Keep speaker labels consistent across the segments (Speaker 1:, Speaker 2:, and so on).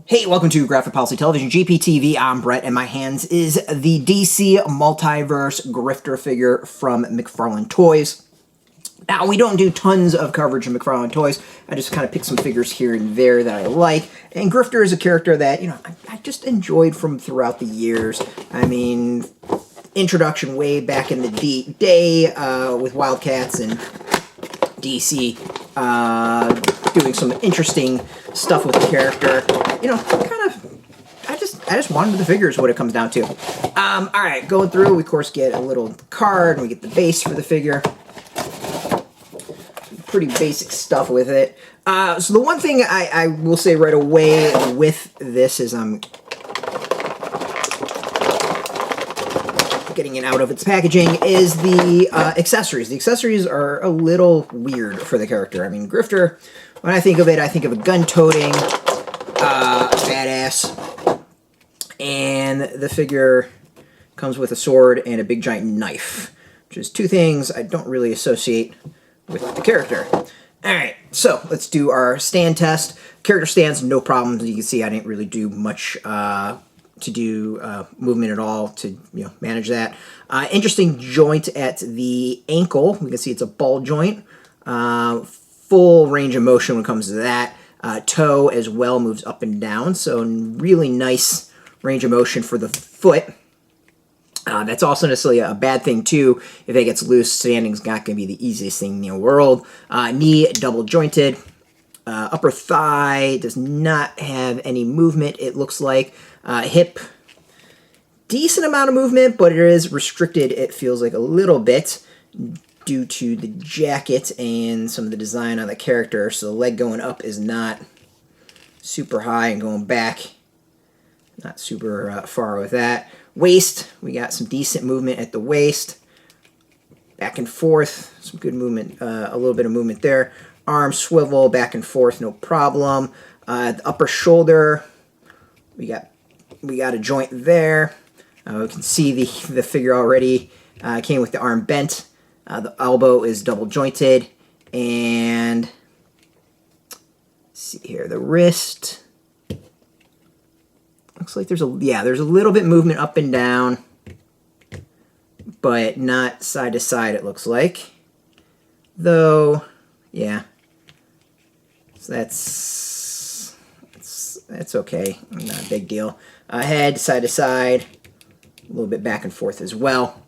Speaker 1: Hey, welcome to Graphic Policy Television, GPTV. I'm Brett, and my hands is the DC Multiverse Grifter figure from McFarlane Toys. Now, we don't do tons of coverage of McFarlane Toys. I just kind of pick some figures here and there that I like. And Grifter is a character that, I just enjoyed from throughout the years. I mean, introduction way back in the day with Wildcats and DC doing some interesting stuff with the character. I just wanted the figures, what it comes down to. Alright, going through, we of course get a little card, and we get the base for the figure. Pretty basic stuff with it. So the one thing I will say right away with this is I'm getting it out of its packaging is the accessories. The accessories are a little weird for the character. I mean, Grifter, when I think of it, I think of a gun-toting badass. And the figure comes with a sword and a big giant knife, which is two things I don't really associate with the character. Alright, so let's do our stand test. Character stands, no problems. You can see I didn't really do much to do movement at all to manage that. Interesting joint at the ankle. We can see it's a ball joint. Full range of motion when it comes to that. Toe as well moves up and down, so really nice range of motion for the foot. That's also necessarily a bad thing too. If it gets loose, standing's not going to be the easiest thing in the world. Knee double jointed. Upper thigh does not have any movement, it looks like. Hip, decent amount of movement, but it is restricted, it feels like a little bit, due to the jacket and some of the design on the character. So the leg going up is not super high, and going back not super far with that. Waist, we got some decent movement at the waist. Back and forth, some good movement, a little bit of movement there. Arm swivel, back and forth, no problem. The upper shoulder, we got a joint there. We can see the figure already came with the arm bent. The elbow is double jointed, and let's see here, the wrist. Looks like there's a little bit movement up and down, but not side to side, it looks like. Though, yeah. So that's okay. Not a big deal. Head, side to side, a little bit back and forth as well.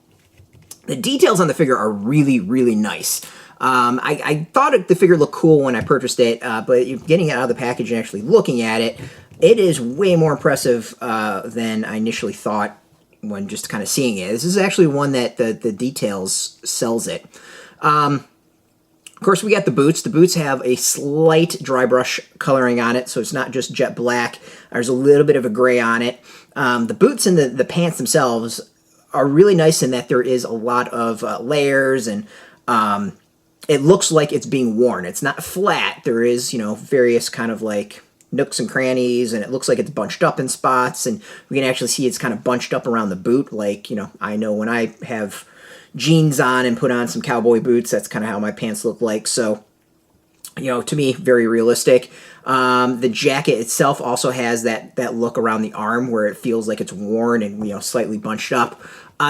Speaker 1: The details on the figure are really, really nice. I thought the figure looked cool when I purchased it, but getting it out of the package and actually looking at it, it is way more impressive than I initially thought when just kind of seeing it. This is actually one that the details sells it. Of course, we got the boots. The boots have a slight dry brush coloring on it, so it's not just jet black. There's a little bit of a gray on it. The boots and the pants themselves are really nice in that there is a lot of layers, and it looks like it's being worn. It's not flat. There is, various kind of like nooks and crannies, and it looks like it's bunched up in spots, and we can actually see it's kind of bunched up around the boot. Like, I know when I have jeans on and put on some cowboy boots, that's kind of how my pants look like. So, to me, very realistic. The jacket itself also has that look around the arm where it feels like it's worn and, slightly bunched up.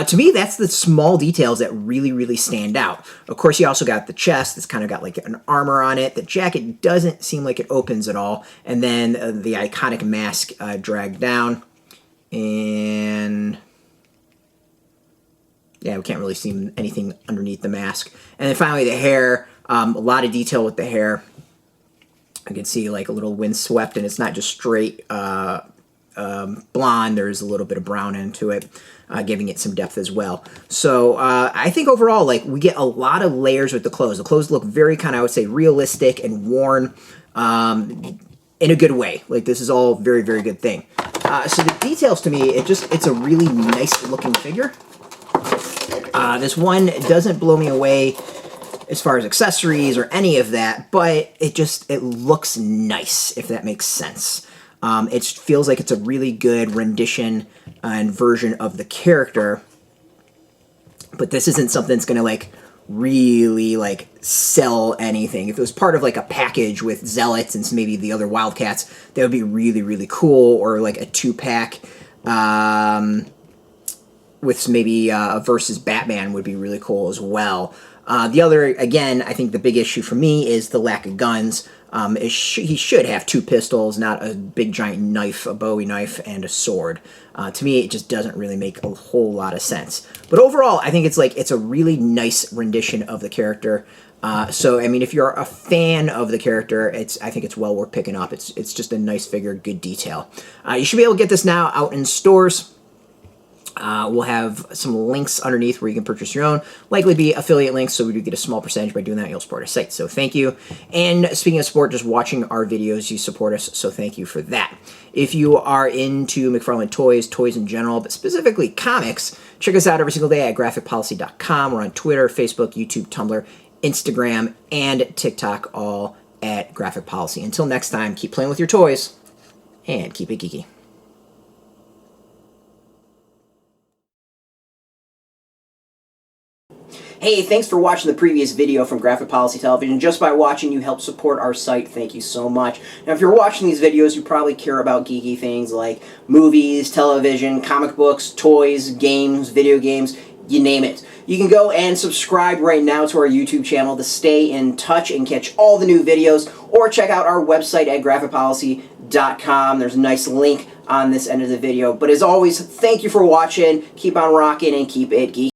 Speaker 1: To me, that's the small details that really, really stand out. Of course, you also got the chest. It's kind of got like an armor on it. The jacket doesn't seem like it opens at all. And then the iconic mask dragged down. And yeah, we can't really see anything underneath the mask. And then finally the hair, a lot of detail with the hair. I can see like a little windswept, and it's not just straight blonde. There's a little bit of brown into it, giving it some depth as well. So I think overall, like, we get a lot of layers with the clothes. The clothes look very kind of, I would say, realistic and worn in a good way. Like, this is all very, very good thing. So the details to me, it's a really nice looking figure. This one doesn't blow me away as far as accessories or any of that, but it looks nice, if that makes sense. It feels like it's a really good rendition and version of the character, but this isn't something that's going to, like, really like sell anything. If it was part of like a package with Zealots and maybe the other Wildcats, that would be really, really cool. Or like a 2-pack with maybe versus Batman would be really cool as well. The other, again, I think the big issue for me is the lack of guns. He should have 2 pistols, not a big giant knife, a Bowie knife, and a sword. To me, it just doesn't really make a whole lot of sense. But overall, I think it's a really nice rendition of the character. So, I mean, if you're a fan of the character, I think it's well worth picking up. It's just a nice figure, good detail. You should be able to get this now out in stores. We'll have some links underneath where you can purchase your own. Likely be affiliate links, so we do get a small percentage by doing that. You'll support our site, so thank you. And speaking of support, just watching our videos, you support us, so thank you for that. If you are into McFarlane Toys, toys in general, but specifically comics, check us out every single day at graphicpolicy.com. We're on Twitter, Facebook, YouTube, Tumblr, Instagram, and TikTok, all at Graphic Policy. Until next time, keep playing with your toys, and keep it geeky. Hey, thanks for watching the previous video from Graphic Policy Television. Just by watching, you help support our site. Thank you so much. Now, if you're watching these videos, you probably care about geeky things like movies, television, comic books, toys, games, video games, you name it. You can go and subscribe right now to our YouTube channel to stay in touch and catch all the new videos, or check out our website at graphicpolicy.com. There's a nice link on this end of the video. But as always, thank you for watching. Keep on rocking and keep it geeky.